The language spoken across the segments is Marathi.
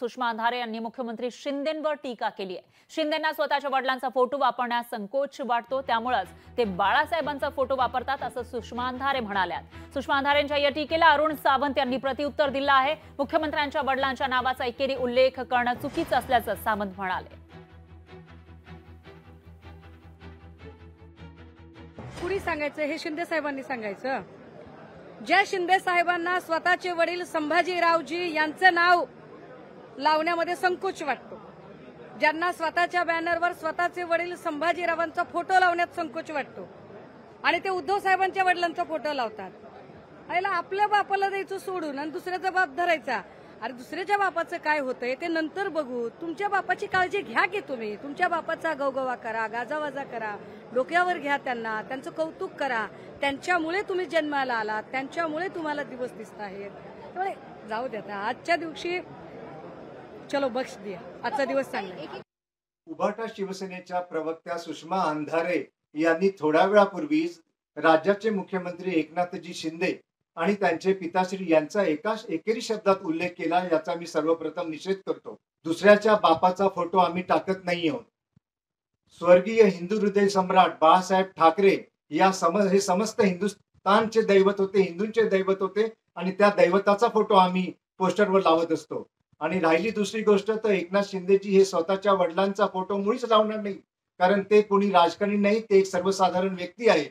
सुषमा अंधारे यांनी मुख्यमंत्री शिंदेंवर टीका केली आहे। शिंदेंना स्वतःच्या वडिलांचा फोटो वापरण्यास संकोच वाटतो, त्यामुळेच ते बाळासाहेबांचा फोटो वापरतात असं सुषमा अंधारे म्हणाल्यात। सुषमा अंधारेंच्या या टीकेला अरुण सावंत यांनी प्रत्युत्तर दिलं आहे। मुख्यमंत्र्यांच्या वडिलांच्या नावाचा एकेरी उल्लेख करणं चुकीचं असल्याचं सावंत म्हणाले। कुणी सांगायचं हे शिंदे साहेबांनी सांगायचं। ज्या शिंदे साहेबांना स्वतःचे वडील संभाजीरावजी यांचं नाव लावण्यामध्ये संकोच वाटतो, ज्यांना स्वतःच्या बॅनरवर स्वतःचे वडील संभाजीरावांचा फोटो लावण्यात संकोच वाटतो आणि ते उद्धव साहेबांच्या वडिलांचा फोटो लावतात, याला आपल्या बापाला द्यायचं सोडून आणि दुसऱ्याचा बाप धरायचा। अरे दुसऱ्याच्या बापाचं काय होतंय ते नंतर बघू, तुमच्या बापाची काळजी घ्या की तुम्ही। तुमच्या बापाचा गवगवा करा, गाजावाजा करा, डोक्यावर घ्या त्यांना, त्यांचं कौतुक करा। त्यांच्यामुळे तुम्ही जन्माला आलात, त्यांच्यामुळे तुम्हाला दिवस दिसत आहेत। त्यामुळे जाऊ द्या, आजच्या दिवशी चलो बख्श दिया, आजचा दिवस चांगला। उभाटा शिवसेनेच्या प्रवक्त्या सुषमा अंधारे यांनी थोड्या वेळापूर्वीच राज्याचे मुख्यमंत्री एकनाथजी शिंदे आणि त्यांचे पिताश्री यांचा एकेरी शब्दात उल्लेख केला, याचा मी सर्वप्रथम निषेध करतो। दुसऱ्याच्या बापाचा फोटो आम्ही टाकत नाही आहोत। स्वर्गीय हिंदू हृदय सम्राट बाळासाहेब ठाकरे हे समस्त हिंदुस्थानचे दैवत होते, हिंदूंचे दैवत होते आणि त्या दैवताचा फोटो आम्ही पोस्टरवर लावत असतो। आणि राहिली दुसरी गोष्ट तर एकनाथ शिंदेजी हे स्वतःच्या वडिलांचा फोटो मुळीच लावणार नाही, कारण ते कोणी राजकारणी नाही, ते एक सर्वसाधारण व्यक्ती आहे।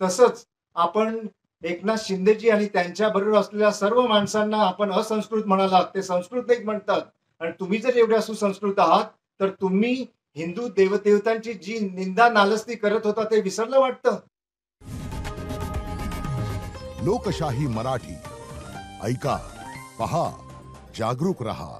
तसंच आपण एकनाथ शिंदेजी आणि त्यांच्या बरोबर असलेल्या सर्व माणसांना आपण असंस्कृत म्हणालात, ते संस्कृत नाही म्हणतात। आणि तुम्ही जर एवढ्या सुसंस्कृत आहात तर तुम्ही हिंदू देवदेवतांची जी निंदा नालस्ती करत होता ते विसरलं वाटतं। लोकशाही मराठी ऐका, पहा, जागरूक रहा।